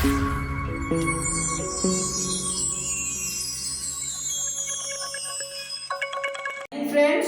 Friends,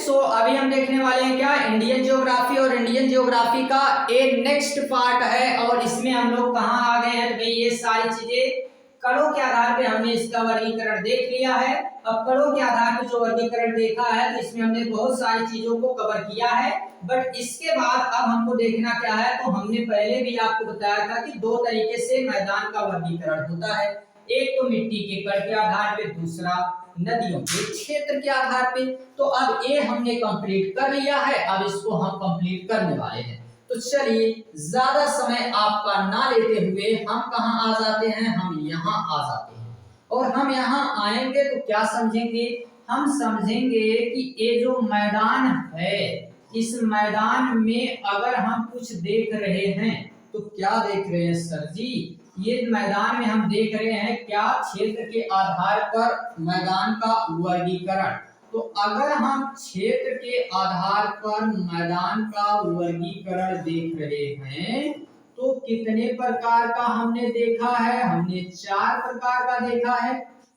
सो अभी हम देखने वाले हैं क्या, इंडियन ज्योग्राफी। और इंडियन ज्योग्राफी का एक नेक्स्ट पार्ट है और इसमें हम लोग कहाँ आ गए हैं तो भाई ये सारी चीजें कणों के आधार पे हमने इसका वर्गीकरण देख लिया है। अब कणों के आधार पे जो वर्गीकरण देखा है तो इसमें हमने बहुत सारी चीजों को कवर किया है। बट इसके बाद अब हमको देखना क्या है, तो हमने पहले भी आपको बताया था कि दो तरीके से मैदान का वर्गीकरण होता है। एक तो मिट्टी के कण के आधार पे, दूसरा नदियों के क्षेत्र के आधार पे। तो अब ये हमने कंप्लीट कर लिया है, अब इसको हम कंप्लीट करने वाले हैं। तो चलिए ज्यादा समय आपका ना लेते हुए हम कहाँ आ जाते हैं, हम यहाँ आ जाते हैं। और हम यहाँ आएंगे तो क्या समझेंगे, हम समझेंगे कि ये जो मैदान है, इस मैदान में अगर हम कुछ देख रहे हैं तो क्या देख रहे हैं सर जी, ये मैदान में हम देख रहे हैं क्या, क्षेत्र के आधार पर मैदान का वर्गीकरण। तो अगर हम क्षेत्र के आधार पर मैदान का वर्गीकरण देख रहे हैं तो कितने प्रकार का हमने देखा है, हमने 4 प्रकार का देखा है।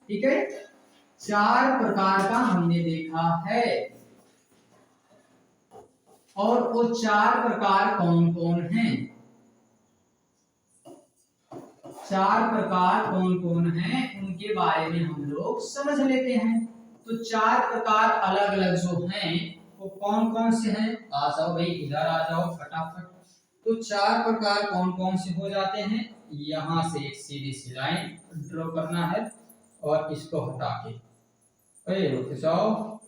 ठीक है, 4 प्रकार का हमने देखा है। और वो 4 प्रकार कौन कौन हैं, 4 प्रकार कौन कौन हैं उनके बारे में हम लोग समझ लेते हैं। तो 4 प्रकार अलग अलग जो हैं वो कौन कौन से हैं, आ जाओ भाई इधर आ जाओ फटाफट। तो 4 प्रकार कौन कौन से हो जाते हैं, यहां से एक सीधी सी लाइन ड्रॉ करना है और इसको हटा के रुक जाओ,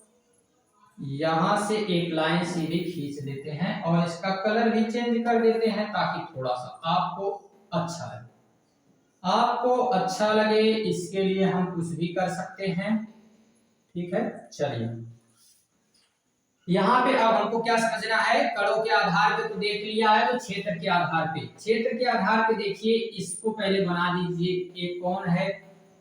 यहां से एक लाइन सीधी खींच देते हैं और इसका कलर भी चेंज कर देते हैं ताकि थोड़ा सा आपको अच्छा लगे। आपको अच्छा लगे इसके लिए हम कुछ भी कर सकते हैं। ठीक है, चलिए यहाँ पे अब हमको क्या समझना है, कणों के आधार पे तो देख लिया है, तो क्षेत्र के आधार पे, क्षेत्र के आधार पे देखिए इसको पहले बना दीजिए। ये कौन है,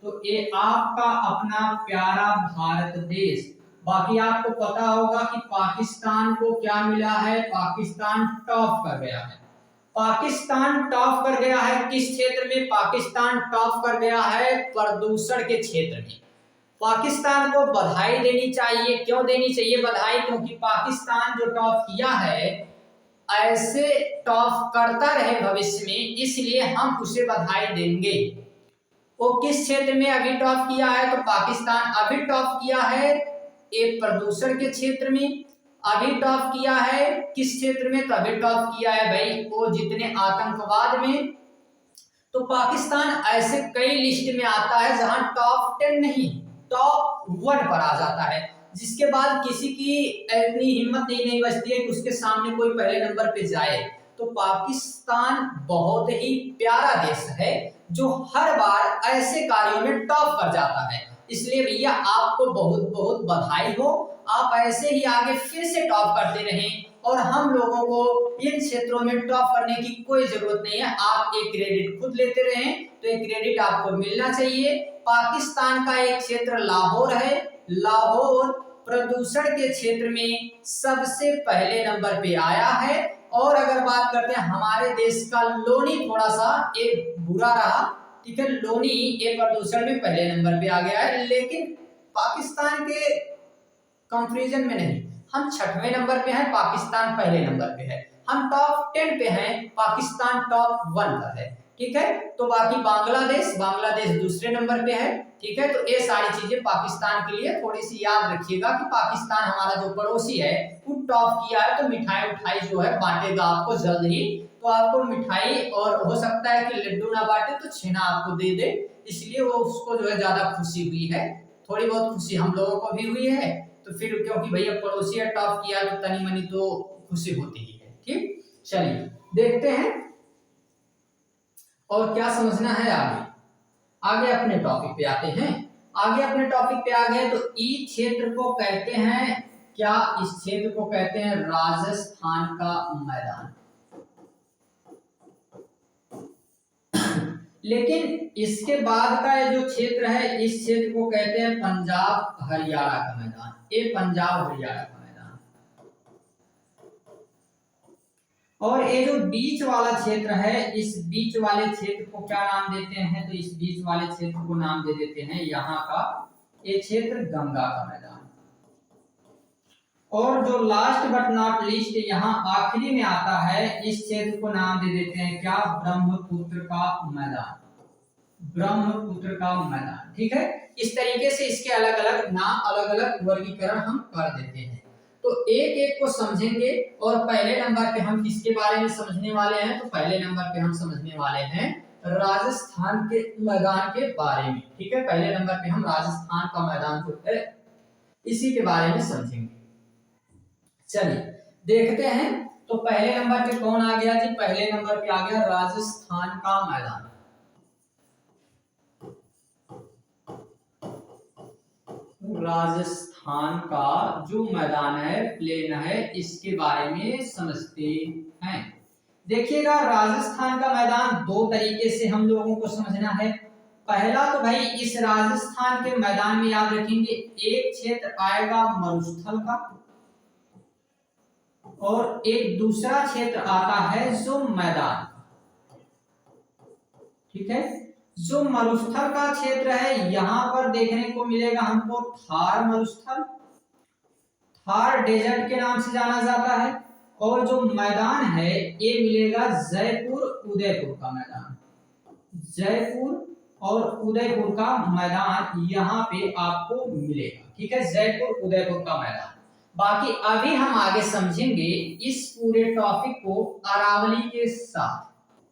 तो ये आपका अपना प्यारा भारत देश। बाकी आपको पता होगा कि पाकिस्तान को क्या मिला है, पाकिस्तान टॉप कर गया है। पाकिस्तान टॉप कर गया है किस क्षेत्र में, पाकिस्तान टॉप कर गया है प्रदूषण के क्षेत्र में। पाकिस्तान को बधाई देनी चाहिए, क्यों देनी चाहिए बधाई, क्योंकि पाकिस्तान जो टॉप किया है ऐसे टॉप करता रहे भविष्य में, इसलिए हम उसे बधाई देंगे। वो किस क्षेत्र में अभी टॉप किया है, तो पाकिस्तान अभी टॉप किया है एक प्रदूषण के क्षेत्र में। अभी टॉप किया है किस क्षेत्र में, तो अभी टॉप किया है भाई वो जितने आतंकवाद में। तो पाकिस्तान ऐसे कई लिस्ट में आता है जहां टॉप 10 नहीं, टॉप 1 पर आ जाता है, जिसके बाद किसी की इतनी हिम्मत नहीं बचती है कि उसके सामने कोई पहले नंबर पे जाए। तो पाकिस्तान बहुत ही प्यारा देश है जो हर बार ऐसे कार्यों में टॉप पर जाता है। इसलिए भैया आपको बहुत बहुत बधाई हो, आप ऐसे ही आगे फिर से टॉप करते रहें और हम लोगों को इन क्षेत्रों में टॉप करने की कोई जरूरत नहीं है, आप एक क्रेडिट खुद लेते रहें तो एक क्रेडिट आपको मिलना चाहिए। पाकिस्तान का एक क्षेत्र लाहौर है, लाहौर प्रदूषण के क्षेत्र में सबसे पहले नंबर पे आया है। और अगर बात करते हैं हमारे देश का, लोनी थोड़ा सा एक बुरा रहा, ठीक है, लोनी ये प्रदूषण में पहले नंबर पे आ गया है, लेकिन पाकिस्तान के कंपैरिजन में नहीं, हम 6वें नंबर पे हैं, पाकिस्तान पहले नंबर पे है। हम टॉप 10 पे हैं, पाकिस्तान टॉप 1 पर है। ठीक है, तो बाकी बांग्लादेश, बांग्लादेश दूसरे नंबर पे है। ठीक है, तो ये सारी चीजें पाकिस्तान के लिए थोड़ी सी याद रखिएगा कि पाकिस्तान हमारा जो पड़ोसी है वो टॉप किया है। तो मिठाई उठाई जो है बांटेगा आपको जल्द ही, तो आपको मिठाई, और हो सकता है कि लड्डू ना बांटे तो छेना आपको दे दे, इसलिए वो उसको जो है ज्यादा खुशी हुई है। थोड़ी बहुत खुशी हम लोगों को भी हुई है, तो फिर क्योंकि भैया पड़ोसी टॉप किया तो तनी मनी तो खुशी होती ही है। ठीक, चलिए देखते हैं और क्या समझना है आगे। आगे अपने टॉपिक पे आते हैं, आगे अपने टॉपिक पे आ गए। तो ई क्षेत्र को कहते हैं क्या, इस क्षेत्र को कहते हैं राजस्थान का मैदान। लेकिन इसके बाद का ये जो क्षेत्र है, इस क्षेत्र को कहते हैं पंजाब हरियाणा का मैदान। ये पंजाब हरियाणा का मैदान। और ये जो बीच वाला क्षेत्र है, इस बीच वाले क्षेत्र को क्या नाम देते हैं? तो इस बीच वाले क्षेत्र को नाम दे देते हैं यहाँ का ये क्षेत्र गंगा का मैदान। और जो लास्ट बट नॉट लीस्ट यहाँ आखिरी में आता है, इस क्षेत्र को नाम दे देते हैं क्या? ब्रह्मपुत्र का मैदान। ब्रह्मपुत्र का मैदान, ठीक है। इस तरीके से इसके अलग अलग नाम, अलग अलग वर्गीकरण हम कर देते हैं। तो एक एक को समझेंगे। और पहले नंबर पे हम किसके बारे में समझने वाले हैं? तो पहले नंबर पे हम समझने वाले हैं राजस्थान के मैदान के बारे में, ठीक है। पहले नंबर पे हम राजस्थान का मैदान जो है इसी के बारे में समझेंगे। चलिए देखते हैं। तो पहले नंबर पे कौन आ गया जी? पहले नंबर पे आ गया राजस्थान का मैदान। राजस्थान का जो मैदान है, प्लेन है, इसके बारे में समझते हैं। देखिएगा, राजस्थान का मैदान दो तरीके से हम लोगों को समझना है। पहला तो भाई इस राजस्थान के मैदान में याद रखेंगे, एक क्षेत्र आएगा मरुस्थल का और एक दूसरा क्षेत्र आता है जो मैदान, ठीक है। जो मरुस्थल का क्षेत्र है यहाँ पर देखने को मिलेगा हमको थार मरुस्थल, थार डेजर्ट के नाम से जाना जाता है। और जो मैदान है ये मिलेगा जयपुर उदयपुर का मैदान। जयपुर और उदयपुर का मैदान यहाँ पे आपको मिलेगा, ठीक है। जयपुर उदयपुर का मैदान। बाकी अभी हम आगे समझेंगे इस पूरे टॉपिक को अरावली के साथ,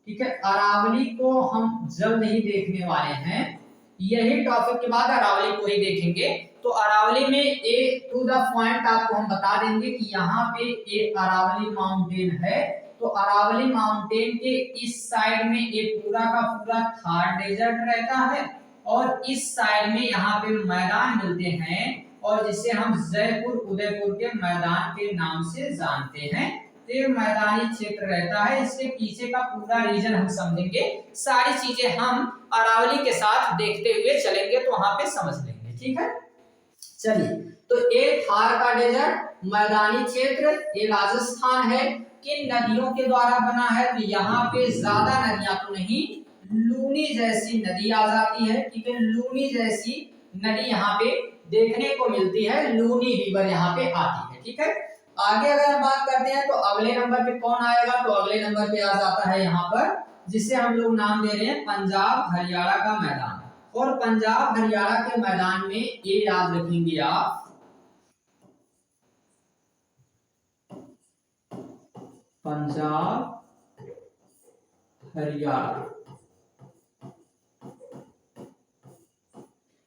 ठीक है। अरावली को हम जल्द ही देखने वाले हैं, यही टॉपिक के बाद अरावली को ही देखेंगे। तो अरावली में ए टू द पॉइंट आपको हम बता देंगे कि यहाँ पे एक अरावली माउंटेन है। तो अरावली माउंटेन के इस साइड में एक पूरा का पूरा थार डेजर्ट रहता है और इस साइड में यहाँ पे मैदान मिलते हैं और जिसे हम जयपुर उदयपुर के मैदान के नाम से जानते हैं। ये मैदानी क्षेत्र रहता है। इसके पीछे का पूरा रीजन हम समझेंगे, सारी चीजें हम अरावली के साथ देखते हुए चलेंगे तो वहां पे समझ लेंगे, ठीक है। चलिए, तो ये थार का डेजर्ट मैदानी क्षेत्र, ये राजस्थान है। किन नदियों के द्वारा बना है? तो यहाँ पे ज्यादा नदियां तो नहीं, लूनी जैसी नदी आ जाती है, ठीक है। लूनी जैसी नदी यहाँ पे देखने को मिलती है, लूनी रिवर यहाँ पे आती है, ठीक है। आगे अगर हम बात करते हैं तो अगले नंबर पे कौन आएगा? तो अगले नंबर पे आ जाता है यहाँ पर, जिसे हम लोग नाम दे रहे हैं पंजाब हरियाणा का मैदान। और पंजाब हरियाणा के मैदान में ये याद रखेंगे आप, पंजाब हरियाणा।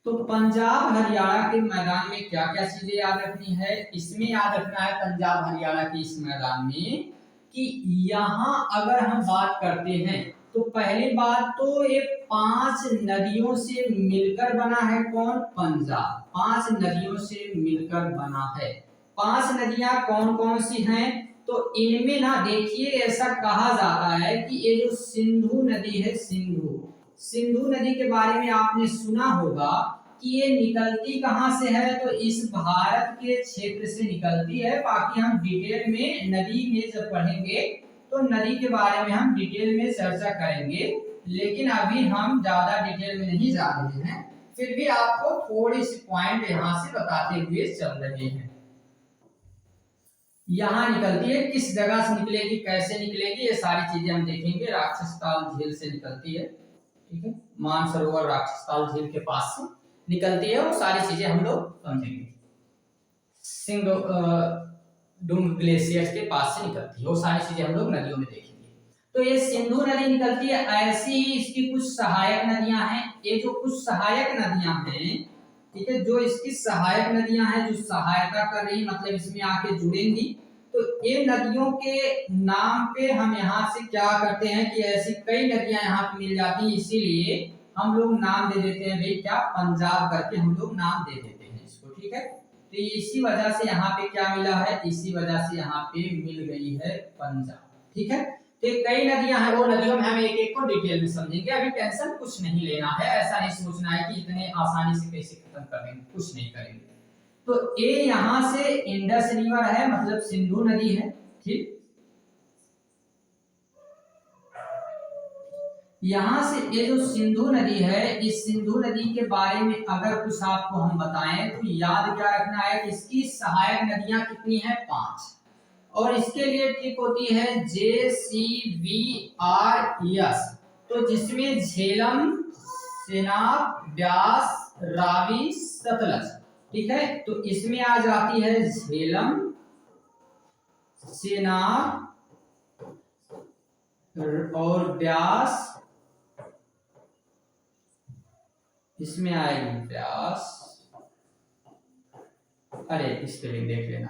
तो पंजाब हरियाणा के मैदान में क्या क्या चीजें याद रखनी है? इसमें याद रखना है पंजाब हरियाणा के इस मैदान में कि यहाँ अगर हम बात करते हैं तो पहली बात तो ये 5 नदियों से मिलकर बना है। कौन? पंजाब 5 नदियों से मिलकर बना है। 5 नदियां कौन कौन सी हैं? तो इनमें ना देखिए, ऐसा कहा जाता है कि ये जो सिंधु नदी है, सिंधु नदी के बारे में आपने सुना होगा कि ये निकलती कहां से है? तो इस भारत के क्षेत्र से निकलती है। बाकी हम डिटेल में नदी में जब पढ़ेंगे तो नदी के बारे में हम डिटेल में चर्चा करेंगे, लेकिन अभी हम ज्यादा डिटेल में नहीं जा रहे हैं। फिर भी आपको थोड़ी सी पॉइंट यहाँ से बताते हुए चल रहे हैं। यहाँ निकलती है, किस जगह से निकलेगी, कैसे निकलेगी, ये सारी चीजें हम देखेंगे। राक्षसताल झील से निकलती है, ठीक है। मानसरोवर राक्षसताल झील के पास से निकलती है, वो सारी चीजें हम लोग समझेंगे। सिंगडुंग ग्लेशियर के पास से निकलती है, वो सारी चीजें हम लोग नदियों में देखेंगे। तो ये सिंधु नदी निकलती है। ऐसी ही इसकी कुछ सहायक नदियां हैं। ये जो कुछ सहायक नदियां हैं, ठीक है, जो इसकी सहायक नदियां हैं, जो सहायता कर रही, मतलब इसमें आके जुड़ेंगी। तो ये नदियों के नाम पे हम यहाँ से क्या करते हैं कि ऐसी कई नदियां यहाँ पे मिल जाती हैं, इसीलिए हम लोग नाम दे देते हैं भाई क्या, पंजाब करके हम लोग नाम दे देते हैं इसको, ठीक है। तो इसी वजह से यहाँ पे क्या मिला है, इसी वजह से यहाँ पे मिल गई है पंजाब, ठीक है। तो कई नदियां हैं, वो नदियों में हम एक एक को डिटेल में समझेंगे। अभी टेंशन कुछ नहीं लेना है, ऐसा नहीं सोचना है कि इतने आसानी से कैसे खत्म कर देंगे, कुछ नहीं करेंगे। तो ये यहाँ से इंडस रिवर है, मतलब सिंधु नदी है, ठीक। यहाँ से ये जो सिंधु नदी है, इस सिंधु नदी के बारे में अगर कुछ आपको हम बताएं तो याद क्या रखना है कि इसकी सहायक नदियां कितनी हैं? 5। और इसके लिए ट्रिक होती है JCVRS, तो जिसमें झेलम, सेनाब, ब्यास, रावी, सतलज। ठीक है, तो इसमें आ जाती है झेलम, सेनाब और ब्यास, इसमें आएगी ब्यास, अरे स्पेलिंग देख लेना,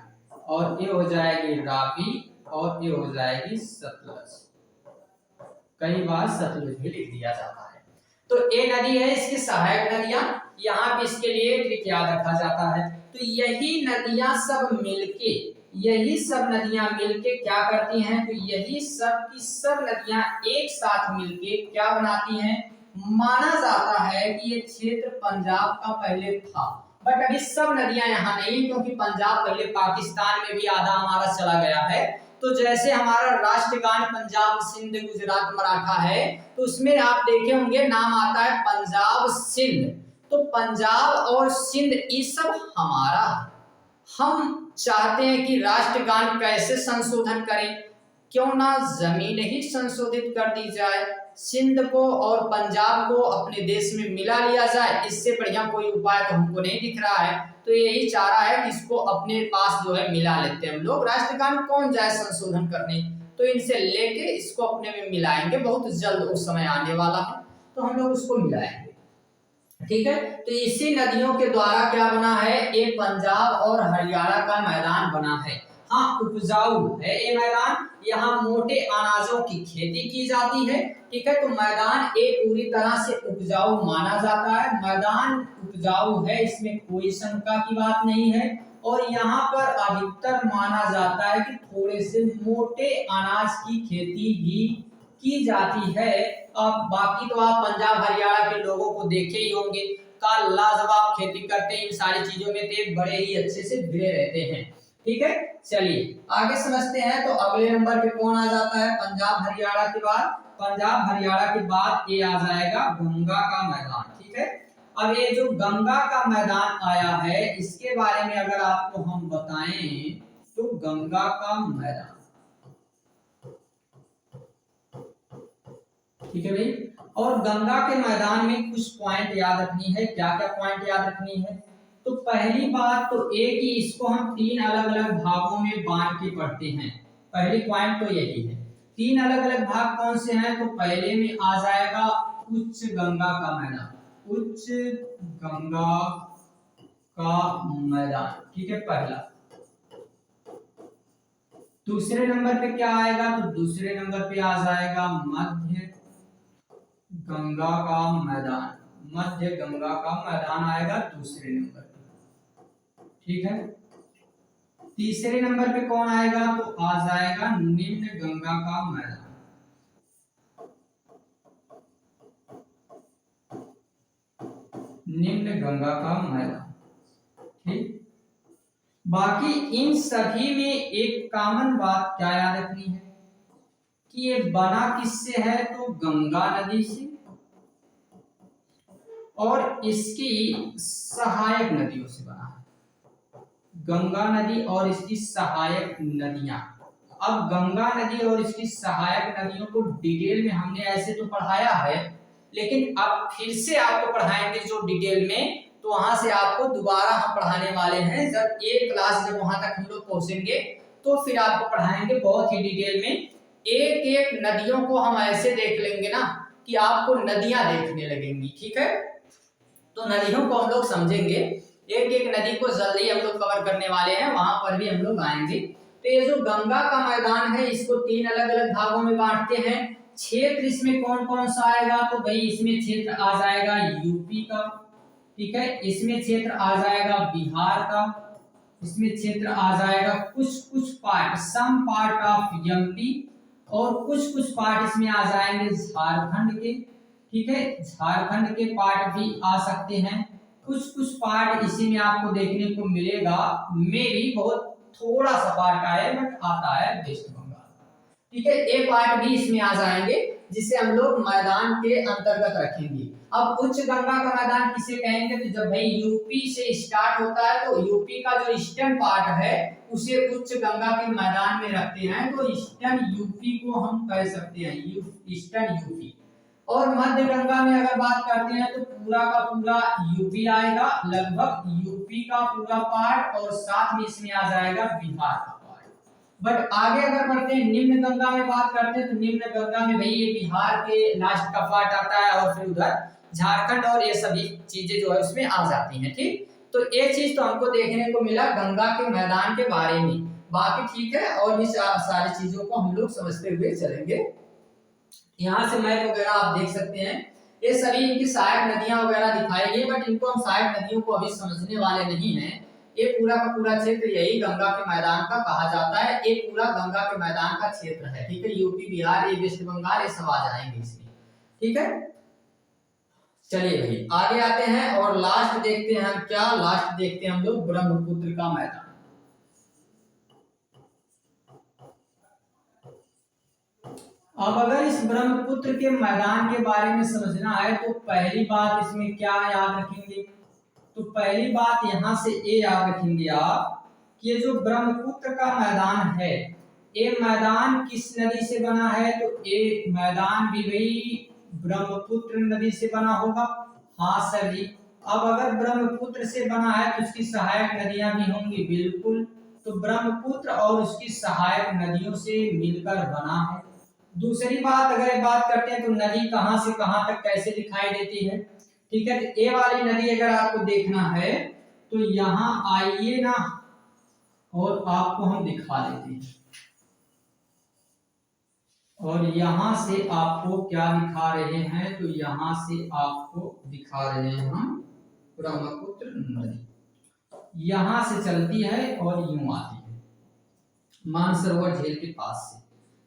और ये हो जाएगी रावी और ये हो जाएगी सतलज। कई बार सतलुज भी लिख दिया जाता है। तो ये नदी है, इसकी सहायक नदियां, यहाँ पे इसके लिए ट्रिक याद रखा जाता है। तो यही नदियां सब मिलके क्या करती हैं? तो यही सब की सब नदियां एक साथ मिलके क्या बनाती हैं? माना जाता है कि ये क्षेत्र पंजाब का पहले था, बट अभी सब नदियां यहाँ नहीं, क्योंकि पंजाब पहले पाकिस्तान में भी आधा हमारा चला गया है। तो जैसे हमारा राष्ट्रगान पंजाब सिंध गुजरात मराठा है, तो उसमें आप देखे होंगे नाम आता है पंजाब सिंध। तो पंजाब और सिंध ये सब हमारा है। हम चाहते हैं कि राष्ट्रगान कैसे संशोधन करें, क्यों ना जमीन ही संशोधित कर दी जाए, सिंध को और पंजाब को अपने देश में मिला लिया जाए। इससे बढ़िया कोई उपाय तो हमको नहीं दिख रहा है। तो यही चाह रहा है कि इसको अपने पास जो है मिला लेते हैं हम लोग। राष्ट्रगान कौन जाए संशोधन करने, तो इनसे लेके इसको अपने में मिलाएंगे, बहुत जल्द उस समय आने वाला है, तो हम लोग उसको मिलाएंगे। ठीक है, तो इसी नदियों के द्वारा क्या बना है? ये पंजाब और हरियाणा का मैदान बना है। हाँ, उपजाऊ है ये मैदान, यहाँ मोटे अनाजों की खेती की जाती है। ठीक है, तो मैदान ये पूरी तरह से उपजाऊ माना जाता है। मैदान उपजाऊ है, इसमें कोई शंका की बात नहीं है। और यहाँ पर अधिकतर माना जाता है कि थोड़े से मोटे अनाज की खेती भी की जाती है। अब बाकी तो आप पंजाब हरियाणा के लोगों को देखे ही होंगे, का लाजवाब खेती करते हैं, इन सारी चीजों में ते बड़े ही अच्छे से भिड़े रहते हैं। ठीक है, चलिए आगे समझते हैं। तो अगले नंबर पे कौन आ जाता है? पंजाब हरियाणा के बाद, पंजाब हरियाणा के बाद ये आ जाएगा गंगा का मैदान। ठीक है, अब ये जो गंगा का मैदान आया है, इसके बारे में अगर आपको हम बताएं तो गंगा का मैदान, ठीक है भाई, और गंगा के मैदान में कुछ पॉइंट याद रखनी है। क्या क्या पॉइंट याद रखनी है? तो पहली बात तो एक ही, इसको हम 3 अलग अलग भागों में बांट के पढ़ते हैं। पहली पॉइंट तो यही है। 3 अलग अलग भाग कौन से हैं? तो पहले में आ जाएगा उच्च गंगा का मैदान, उच्च गंगा का मैदान। ठीक है, पहला। दूसरे नंबर पे क्या आएगा? तो दूसरे नंबर पे आ जाएगा मध्य गंगा का मैदान, मध्य गंगा का मैदान आएगा दूसरे नंबर पे। ठीक है, तीसरे नंबर पे कौन आएगा? तो आ जाएगा निम्न गंगा का मैदान, निम्न गंगा का मैदान। ठीक, बाकी इन सभी में एक कॉमन बात क्या याद रखनी है कि ये बना किससे है? तो गंगा नदी से और इसकी सहायक नदियों से बना है। गंगा नदी और इसकी सहायक नदियां। अब गंगा नदी और इसकी सहायक नदियों को डिटेल में हमने ऐसे तो पढ़ाया है, लेकिन अब फिर से आपको पढ़ाएंगे जो डिटेल में, तो वहां से आपको दोबारा हम पढ़ाने वाले हैं। जब एक क्लास जब वहां तक हम लोग पहुंचेंगे तो फिर आपको पढ़ाएंगे बहुत ही डिटेल में। एक एक नदियों को हम ऐसे देख लेंगे ना कि आपको नदियां देखने लगेंगी। ठीक है, तो नदियों को हम लोग समझेंगे, एक एक नदी को जल्दी हम लोग कवर करने वाले हैं, वहां पर भी हम लोग आएंगे। तो ये जो गंगा का मैदान है, इसको 3 अलग अलग भागों में बांटते हैं। क्षेत्र इसमें कौन कौन सा आएगा? तो भाई इसमें क्षेत्र आ जाएगा यूपी का। ठीक है, इसमें क्षेत्र आ जाएगा बिहार का, इसमें क्षेत्र आ जाएगा कुछ कुछ part, some part of MP, और कुछ कुछ पार्ट इसमें आ जाएंगे झारखंड के। ठीक है, झारखंड के पार्ट भी आ सकते हैं। कुछ कुछ पार्ट इसी में आपको देखने को मिलेगा, मे भी बहुत थोड़ा सा पार्ट आया बट आता है वेस्ट बंगाल। ठीक है, ये पार्ट भी इसमें आ जाएंगे। जिसे हम लोग मैदान के अंतर्गत रखेंगे। अब उच्च गंगा का मैदान किसे कहेंगे, तो जब भाई यूपी से स्टार्ट होता है तो यूपी का जो ईस्टर्न पार्ट है उसे उच्च गंगा के मैदान में रखते हैं, तो ईस्टर्न यूपी को हम कह सकते हैं ईस्टर्न यूपी। और मध्य गंगा में अगर बात करते हैं तो पूरा का पूरा यूपी आएगा, लगभग यूपी का पूरा पार्ट, और साथ में इसमें आ जाएगा बिहार का पार्ट। बट आगे अगर बढ़ते हैं निम्न गंगा में बात करते हैं तो निम्न गंगा में भाई ये बिहार के लास्ट का पार्ट आता है और फिर उधर झारखंड और ये सभी चीजें जो है उसमें आ जाती हैं। ठीक, तो ये चीज तो हमको देखने को मिला गंगा के मैदान के बारे में। बाकी ठीक है, और इस सारी चीजों को हम लोग समझते हुए चलेंगे। यहाँ से मैप वगैरह आप देख सकते हैं, ये सभी इनकी सहायक नदियां वगैरह दिखाई गई, बट इनको हम सहायक नदियों को अभी समझने वाले नहीं हैं। ये पूरा का पूरा क्षेत्र यही गंगा के मैदान का कहा जाता है, ये पूरा गंगा के मैदान का क्षेत्र है। ठीक है, यूपी, बिहार, ये वेस्ट बंगाल, ये सब आ जाएंगे इसमें। ठीक है, चलिए भाई आगे आते हैं और लास्ट देखते हैं हम क्या, लास्ट देखते हैं हम लोग ब्रह्मपुत्र का मैदान। अब अगर इस ब्रह्मपुत्र के मैदान के बारे में समझना है तो पहली बात इसमें क्या याद रखेंगे, तो पहली बात यहां से ये याद रखेंगे आप कि ये जो ब्रह्मपुत्र का मैदान है, ये मैदान किस नदी से बना है, तो ये मैदान भी वही ब्रह्मपुत्र नदी से बना होगा। हाँ सर जी, अब अगर ब्रह्मपुत्र से बना है तो उसकी सहायक नदियां भी होंगी, बिल्कुल। तो ब्रह्मपुत्र और उसकी सहायक नदियों से मिलकर बना है। दूसरी बात अगर बात करते हैं तो नदी कहां से कहां तक कैसे दिखाई देती है। ठीक है, तो ये वाली नदी अगर आपको देखना है तो यहाँ आइए ना और आपको हम दिखा देते हैं, और यहां से आपको क्या दिखा रहे हैं, तो यहां से आपको दिखा रहे हैं हम ब्रह्मपुत्र नदी यहां से चलती है और यूं आती है मानसरोवर झील के पास से।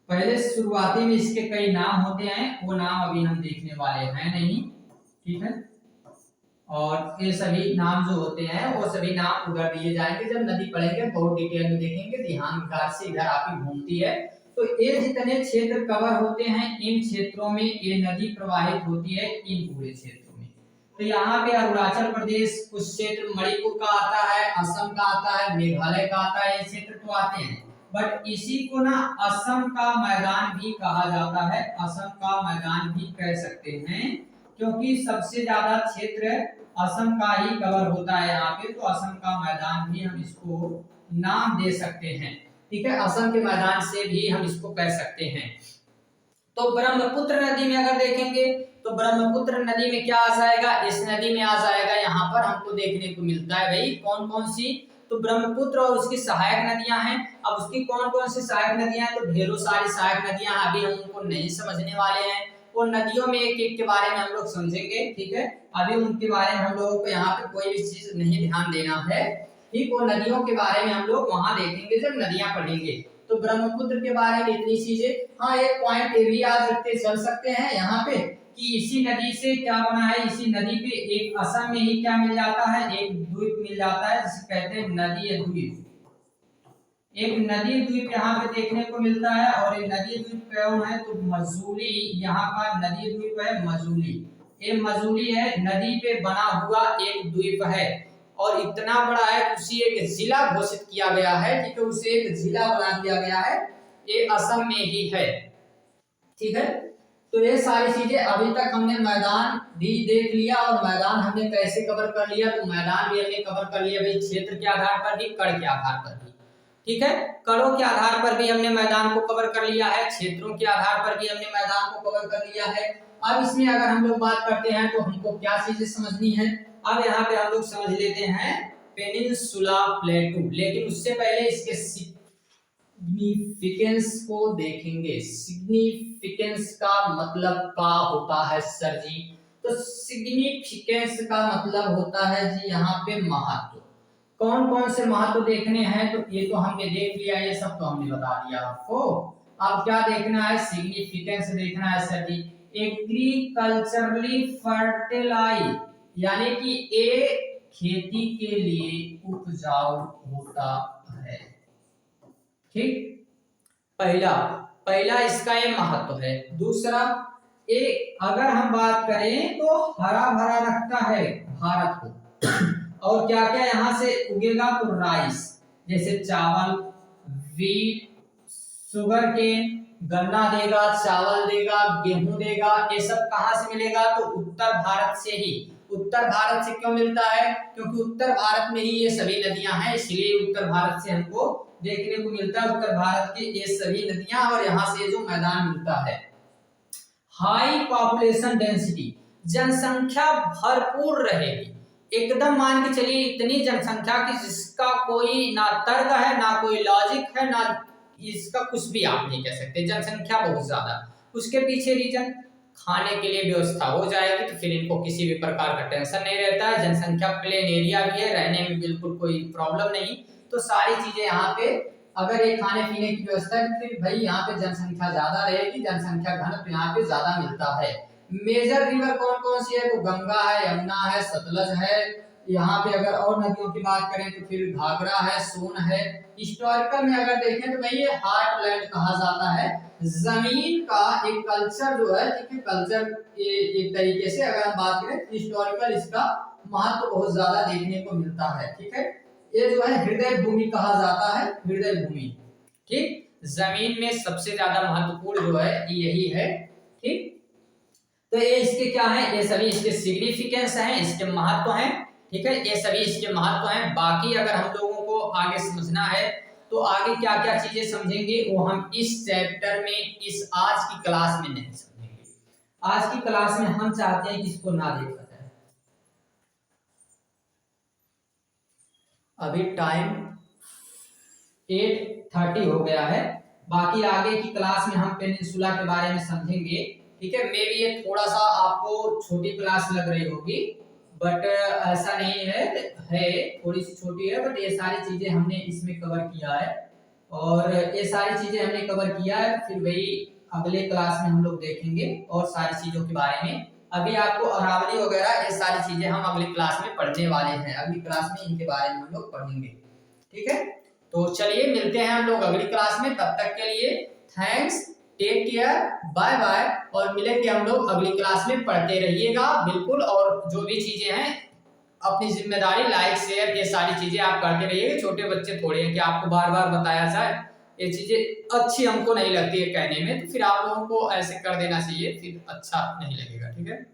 पहले शुरुआती में इसके कई नाम होते हैं, वो नाम अभी हम देखने वाले हैं नहीं। ठीक है, और ये सभी नाम जो होते हैं वो सभी नाम उधर दिए जाएंगे, जब नदी पढ़ेंगे बहुत डिटेल में देखेंगे, ध्यान विकार से इधर आके घूमती है। तो ये जितने क्षेत्र कवर होते हैं इन क्षेत्रों में ये नदी प्रवाहित होती है, इन पूरे क्षेत्रों में। तो यहाँ पे अरुणाचल प्रदेश कुछ क्षेत्र, मणिपुर का आता है, असम का आता है, मेघालय का आता है, ये क्षेत्र तो आते हैं। बट इसी को ना असम का मैदान भी कहा जाता है, असम का मैदान भी कह सकते हैं, क्योंकि सबसे ज्यादा क्षेत्र असम का ही कवर होता है यहाँ पे, तो असम का मैदान भी हम इसको नाम दे सकते हैं। ठीक है, असम के मैदान से भी हम इसको कह सकते हैं। तो ब्रह्मपुत्र नदी में अगर देखेंगे तो ब्रह्मपुत्र नदी में क्या आ जाएगा, इस नदी में आ जाएगा, यहाँ पर हमको देखने को मिलता है भाई कौन कौन सी, तो ब्रह्मपुत्र और उसकी सहायक नदियां हैं। अब उसकी कौन कौन सी सहायक नदियां हैं, तो ढेरों सारी सहायक नदियां, अभी हम उनको नहीं समझने वाले हैं, वो नदियों में एक एक के बारे में हम लोग समझेंगे। ठीक है, अभी उनके बारे में हम लोगों को यहाँ पे कोई भी चीज नहीं ध्यान देना है। ठीक, वो नदियों के बारे में हम लोग वहां देखेंगे जब नदियां पढ़ेंगे। तो ब्रह्मपुत्र के बारे में इतनी चीजें, हाँ एक पॉइंट ये भी याद रखते चल सकते हैं यहाँ पे कि इसी नदी से क्या बना है, इसी नदी पे एक असम में ही क्या मिल जाता है, एक द्वीप मिल जाता है जिसे कहते हैं नदी द्वीप। एक नदी द्वीप यहाँ पे देखने को मिलता है, और ये नदी द्वीप कौन है, तो मजूली, यहाँ का नदी द्वीप है मजूली। ये मजूली है, नदी पे बना हुआ एक द्वीप है, और इतना बड़ा है उसी एक जिला घोषित किया गया है। ठीक है, उसे एक जिला बना दिया गया है, ये असम में ही है। ठीक है, तो ये सारी चीजें अभी तक हमने मैदान भी देख लिया, और मैदान हमने कैसे कवर कर लिया, तो मैदान भी हमने कवर कर लिया भाई क्षेत्र के आधार पर भी, कड़ के आधार पर भी। ठीक है, कड़ों के आधार पर भी हमने मैदान को कवर कर लिया है, क्षेत्रों के आधार पर भी हमने मैदान को कवर कर लिया है। अब इसमें अगर हम लोग बात करते हैं तो हमको क्या चीजें समझनी है, अब यहाँ पे हम लोग समझ लेते हैं पेनिनसुला प्लेटू, लेकिन उससे पहले इसके सिग्निफिकेंस को देखेंगे। सिग्निफिकेंस का मतलब क्या होता है सर जी, तो सिग्निफिकेंस का मतलब होता है जी यहाँ पे महत्व। कौन कौन से महत्व देखने हैं, तो ये तो हमने देख लिया, ये सब तो हमने बता दिया आपको। अब क्या देखना है, सिग्निफिकेंस देखना है सर जी। एग्रीकल्चरली फर्टिलाइज, यानी कि ये खेती के लिए उपजाऊ होता है। ठीक, पहला इसका ये महत्व है। दूसरा अगर हम बात करें तो हरा भरा रखता है भारत को। और क्या क्या यहाँ से उगेगा, तो राइस जैसे चावल, वीट, शुगर केन, गन्ना देगा, चावल देगा, गेहूं देगा। ये सब कहाँ से मिलेगा, तो उत्तर भारत से ही। उत्तर भारत से क्यों मिलता है, क्योंकि उत्तर भारत में ही ये सभी नदियां हैं, इसलिए उत्तर भारत से हमको देखने को मिलता है उत्तर भारत की ये सभी नदियां, और यहाँ से जो मैदान मिलता है। हाई पॉपुलेशन डेंसिटी, जनसंख्या भरपूर रहेगी, एकदम मान के चलिए इतनी जनसंख्या की जिसका कोई ना तर्क है, ना कोई लॉजिक है, ना इसका कुछ भी आप नहीं कह सकते, जनसंख्या बहुत ज्यादा। उसके पीछे रीजन, खाने के लिए व्यवस्था हो जाएगी, तो फिर इनको किसी भी प्रकार का टेंशन नहीं रहता है। जनसंख्या प्लेन एरिया भी है, रहने में बिल्कुल कोई प्रॉब्लम नहीं। तो सारी चीजें यहाँ पे, अगर ये खाने पीने की व्यवस्था है, फिर भाई यहाँ पे जनसंख्या ज्यादा रहेगी, जनसंख्या घनत्व यहाँ पे ज्यादा मिलता है। मेजर रिवर कौन कौन सी है, तो गंगा है, यमुना है, सतलज है। यहाँ पे अगर और नदियों की बात करें तो फिर घाघरा है, सोन है। हिस्टोरिकल में अगर देखें तो भाई ये हार्टलैंड कहा जाता है, जमीन का एक कल्चर जो है, ठीक है, कल्चर एक तरीके से अगर हम बात करें हिस्टोरिकल, इसका महत्व बहुत ज्यादा देखने को मिलता है, ठीक है। ये जो है हृदय भूमि कहा जाता है, हृदय भूमि, ठीक। जमीन में सबसे ज्यादा महत्वपूर्ण जो है यही है, ठीक। तो ये इसके क्या है, ये सभी इसके सिग्निफिकेंस हैं, इसके महत्व हैं, ठीक है, ये सभी इसके महत्व हैं। बाकी अगर हम लोगों को आगे समझना है तो आगे क्या क्या चीजें समझेंगे वो हम इस चैप्टर में, इस आज की क्लास में नहीं समझेंगे। आज की क्लास में हम चाहते हैं कि इसको ना देखा जाए। अभी टाइम 8:30 हो गया है, बाकी आगे की क्लास में हम पेनिनसुला के बारे में समझेंगे, ठीक है। मे भी ये थोड़ा सा आपको छोटी क्लास लग रही होगी, बट ऐसा नहीं है थोड़ी सी छोटी है, बट ये सारी चीजें हमने इसमें कवर किया है, और ये सारी चीजें हमने कवर किया है। फिर वही अगले क्लास में हम लोग देखेंगे और सारी चीजों के बारे में। अभी आपको अरावली वगैरह ये सारी चीजें हम अगली क्लास में पढ़ने वाले हैं, अगली क्लास में इनके बारे में हम लोग पढ़ेंगे, ठीक है। तो चलिए मिलते हैं हम लोग अगली क्लास में, तब तक के लिए thanks, take care, bye bye, और मिलेंगे हम लोग अगली क्लास में। पढ़ते रहिएगा बिल्कुल, और जो भी चीजें हैं अपनी जिम्मेदारी, लाइक शेयर ये सारी चीजें आप करते रहिएगा। छोटे बच्चे थोड़े हैं कि आपको बार बार बताया जाए, ये चीजें अच्छी हमको नहीं लगती है कहने में, तो फिर आप लोगों को ऐसे कर देना चाहिए, फिर अच्छा नहीं लगेगा, ठीक है।